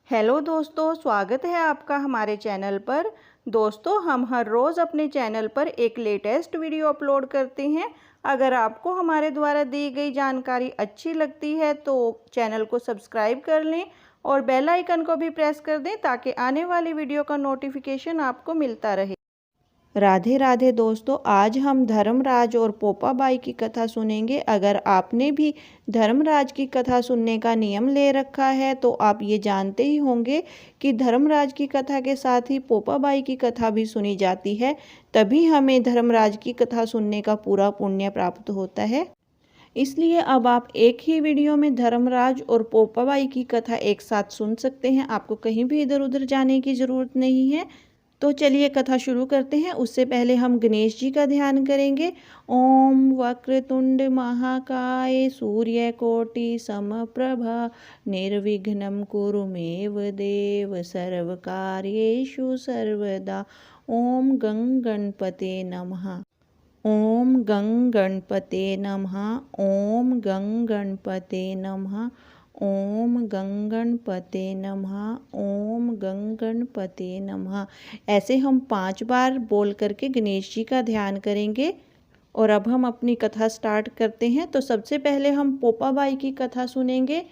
Hello दोस्तों, स्वागत है आपका हमारे चैनल पर। दोस्तों, हम हर रोज़ अपने चैनल पर एक लेटेस्ट वीडियो अपलोड करते हैं। अगर आपको हमारे द्वारा दी गई जानकारी अच्छी लगती है तो चैनल को सब्सक्राइब कर लें और बेल आइकन को भी प्रेस कर दें ताकि आने वाली वीडियो का नोटिफिकेशन आपको मिलता रहे। राधे राधे दोस्तों, आज हम धर्मराज और पोपाबाई की कथा सुनेंगे। अगर आपने भी धर्मराज की कथा सुनने का नियम ले रखा है तो आप ये जानते ही होंगे कि धर्मराज की कथा के साथ ही पोपाबाई की कथा भी सुनी जाती है, तभी हमें धर्मराज की कथा सुनने का पूरा पुण्य प्राप्त होता है। इसलिए अब आप एक ही वीडियो में धर्मराज और पोपाबाई की कथा एक साथ सुन सकते हैं। आपको कहीं भी इधर उधर जाने की ज़रूरत नहीं है। तो चलिए कथा शुरू करते हैं। उससे पहले हम गणेश जी का ध्यान करेंगे। ओम वक्रतुंड महाकाय सूर्यकोटि समप्रभा निर्विघ्नं कुरु मे देव सर्वकार्येषु सर्वदा। ओम गं गणपते नमः। ओम गं गणपते नमः। ओम गं गणपते नमः। ओम गं गणपते नमः। ओम गं गणपते नमः। ऐसे हम 5 बार बोल करके गणेश जी का ध्यान करेंगे। और अब हम अपनी कथा स्टार्ट करते हैं। तो सबसे पहले हम पोपाबाई की कथा सुनेंगे।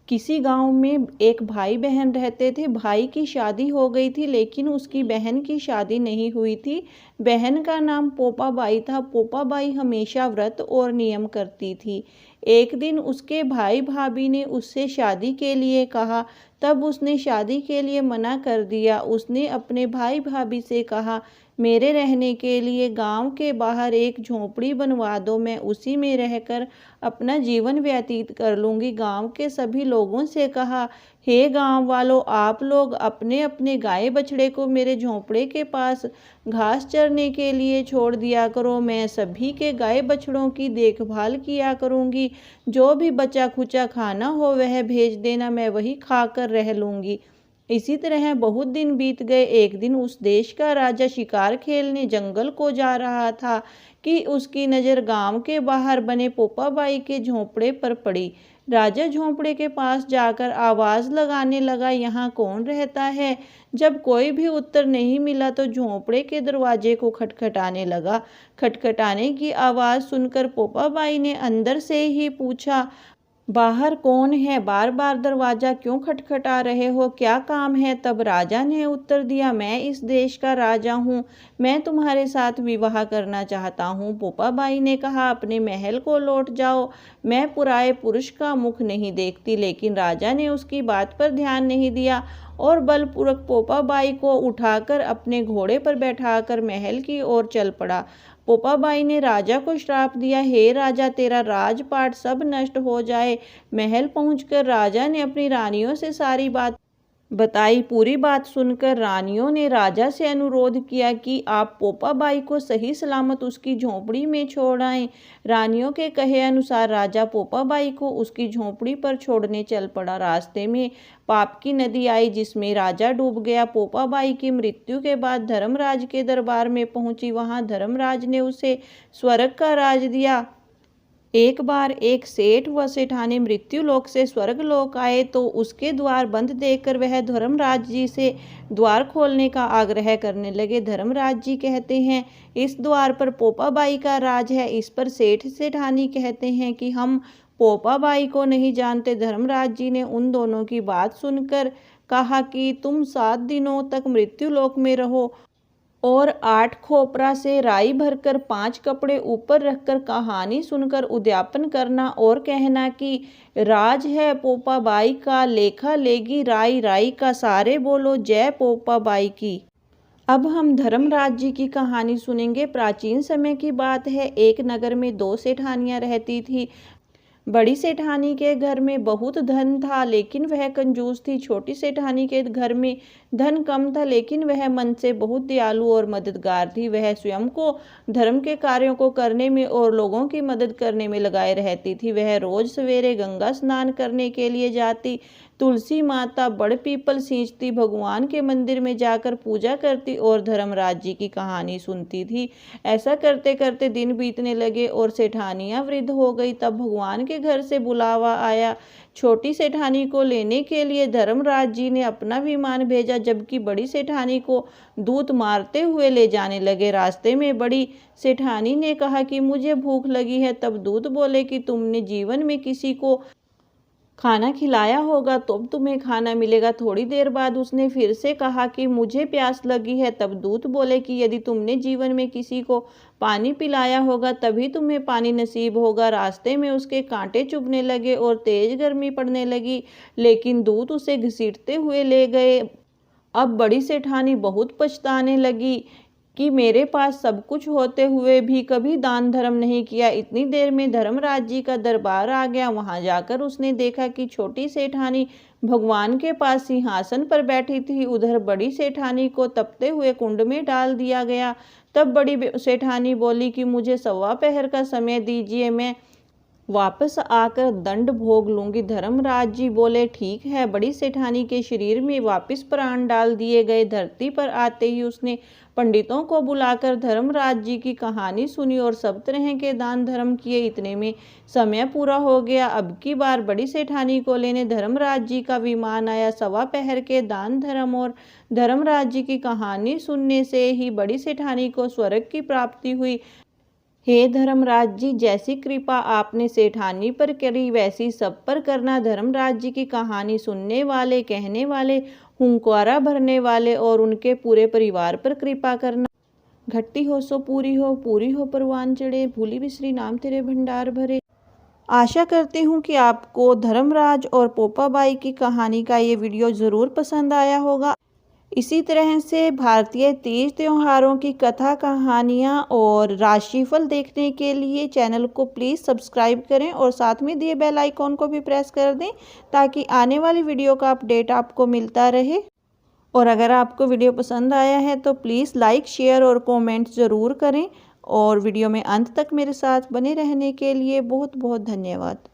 किसी गांव में एक भाई बहन रहते थे। भाई की शादी हो गई थी लेकिन उसकी बहन की शादी नहीं हुई थी। बहन का नाम पोपाबाई था। पोपाबाई हमेशा व्रत और नियम करती थी। एक दिन उसके भाई भाभी ने उससे शादी के लिए कहा, तब उसने शादी के लिए मना कर दिया। उसने अपने भाई भाभी से कहा, मेरे रहने के लिए गांव के बाहर एक झोंपड़ी बनवा दो, मैं उसी में रहकर अपना जीवन व्यतीत कर लूँगी। गांव के सभी लोगों से कहा, हे गांव वालों, आप लोग अपने अपने गाय बछड़े को मेरे झोंपड़े के पास घास चरने के लिए छोड़ दिया करो। मैं सभी के गाय बछड़ों की देखभाल किया करूँगी। जो भी बचा खुचा खाना हो वह भेज देना, मैं वही खाकर रह लूँगी। इसी तरह बहुत दिन बीत गए। एक दिन उस देश का राजा शिकार खेलने जंगल को जा रहा था कि उसकी नज़र गांव के बाहर बने पोपाबाई के झोंपड़े पर पड़ी। राजा झोंपड़े के पास जाकर आवाज़ लगाने लगा, यहाँ कौन रहता है? जब कोई भी उत्तर नहीं मिला तो झोंपड़े के दरवाजे को खटखटाने लगा। खटखटाने की आवाज़ सुनकर पोपाबाई ने अंदर से ही पूछा, बाहर कौन है? बार बार दरवाजा क्यों खटखटा रहे हो? क्या काम है? तब राजा ने उत्तर दिया, मैं इस देश का राजा हूँ, मैं तुम्हारे साथ विवाह करना चाहता हूँ। पोपाबाई ने कहा, अपने महल को लौट जाओ, मैं पुराए पुरुष का मुख नहीं देखती। लेकिन राजा ने उसकी बात पर ध्यान नहीं दिया और बलपूर्वक पोपाबाई को उठाकर अपने घोड़े पर बैठाकर महल की ओर चल पड़ा। पोपाबाई ने राजा को श्राप दिया, हे राजा, तेरा राजपाट सब नष्ट हो जाए। महल पहुंचकर राजा ने अपनी रानियों से सारी बात बताई। पूरी बात सुनकर रानियों ने राजा से अनुरोध किया कि आप पोपाबाई को सही सलामत उसकी झोंपड़ी में छोड़ आएं। रानियों के कहे अनुसार राजा पोपाबाई को उसकी झोंपड़ी पर छोड़ने चल पड़ा। रास्ते में पाप की नदी आई जिसमें राजा डूब गया। पोपाबाई की मृत्यु के बाद धर्मराज के दरबार में पहुंची। वहां धर्मराज ने उसे स्वर्ग का राज दिया। एक बार एक सेठ व सेठानी मृत्यु लोक से स्वर्ग लोक आए तो उसके द्वार बंद देखकर वह धर्मराज जी से द्वार खोलने का आग्रह करने लगे। धर्मराज जी कहते हैं, इस द्वार पर पोपाबाई का राज है। इस पर सेठ सेठानी कहते हैं कि हम पोपाबाई को नहीं जानते। धर्मराज जी ने उन दोनों की बात सुनकर कहा कि तुम 7 दिनों तक मृत्यु लोक में रहो और 8 खोपरा से राई भरकर 5 कपड़े ऊपर रखकर कहानी सुनकर उद्यापन करना और कहना कि राज है पोपाबाई का, लेखा लेगी राई राई का, सारे बोलो जय पोपाबाई की। अब हम धर्मराज जी की कहानी सुनेंगे। प्राचीन समय की बात है। एक नगर में 2 सेठानियां रहती थी। बड़ी सेठानी के घर में बहुत धन था लेकिन वह कंजूस थी। छोटी सेठानी के घर में धन कम था लेकिन वह मन से बहुत दयालु और मददगार थी। वह स्वयं को धर्म के कार्यों को करने में और लोगों की मदद करने में लगाए रहती थी। वह रोज सवेरे गंगा स्नान करने के लिए जाती तुलसी माता बड़ पीपल सींचती, भगवान के मंदिर में जाकर पूजा करती और धर्मराज जी की कहानी सुनती थी। ऐसा करते करते दिन बीतने लगे और सेठानियाँ वृद्ध हो गई। तब भगवान के घर से बुलावा आया। छोटी सेठानी को लेने के लिए धर्मराज जी ने अपना विमान भेजा, जबकि बड़ी सेठानी को दूत मारते हुए ले जाने लगे। रास्ते में बड़ी सेठानी ने कहा कि मुझे भूख लगी है। तब दूत बोले कि तुमने जीवन में किसी को खाना खिलाया होगा तो तुम्हें खाना मिलेगा। थोड़ी देर बाद उसने फिर से कहा कि मुझे प्यास लगी है। तब दूत बोले कि यदि तुमने जीवन में किसी को पानी पिलाया होगा तभी तुम्हें पानी नसीब होगा। रास्ते में उसके कांटे चुभने लगे और तेज गर्मी पड़ने लगी, लेकिन दूत उसे घसीटते हुए ले गए। अब बड़ी सेठानी बहुत पछताने लगी कि मेरे पास सब कुछ होते हुए भी कभी दान धर्म नहीं किया। इतनी देर में धर्मराज जी का दरबार आ गया। वहां जाकर उसने देखा कि छोटी सेठानी भगवान के पास सिंहासन पर बैठी थी। उधर बड़ी सेठानी को तपते हुए कुंड में डाल दिया गया। तब बड़ी सेठानी बोली कि मुझे 1.25 पहर का समय दीजिए, मैं वापस आकर दंड भोग लूंगी। धर्मराज जी बोले ठीक है। बड़ी सेठानी के शरीर में वापस प्राण डाल दिए गए। धरती पर आते ही उसने पंडितों को बुलाकर धर्मराज जी की कहानी सुनी और सब तरह के दान धर्म किए। इतने में समय पूरा हो गया। अब की बार बड़ी सेठानी को लेने धर्मराज जी का विमान आया। 1.25 पहर के दान धर्म और धर्मराज जी की कहानी सुनने से ही बड़ी सेठानी को स्वर्ग की प्राप्ति हुई। हे धर्मराज जी, जैसी कृपा आपने सेठानी पर करी वैसी सब पर करना। धर्मराज जी की कहानी सुनने वाले, कहने वाले, हुंकारा भरने वाले और उनके पूरे परिवार पर कृपा करना। घटती हो सो पूरी हो, पूरी हो परवान चढ़े, भूली बिसरी नाम तेरे भंडार भरे। आशा करती हूँ कि आपको धर्मराज और पोपाबाई की कहानी का ये वीडियो ज़रूर पसंद आया होगा। इसी तरह से भारतीय तीज त्योहारों की कथा, कहानियाँ और राशिफल देखने के लिए चैनल को प्लीज़ सब्सक्राइब करें और साथ में दिए बेल आइकॉन को भी प्रेस कर दें ताकि आने वाली वीडियो का अपडेट आपको मिलता रहे। और अगर आपको वीडियो पसंद आया है तो प्लीज़ लाइक, शेयर और कमेंट ज़रूर करें। और वीडियो में अंत तक मेरे साथ बने रहने के लिए बहुत बहुत धन्यवाद।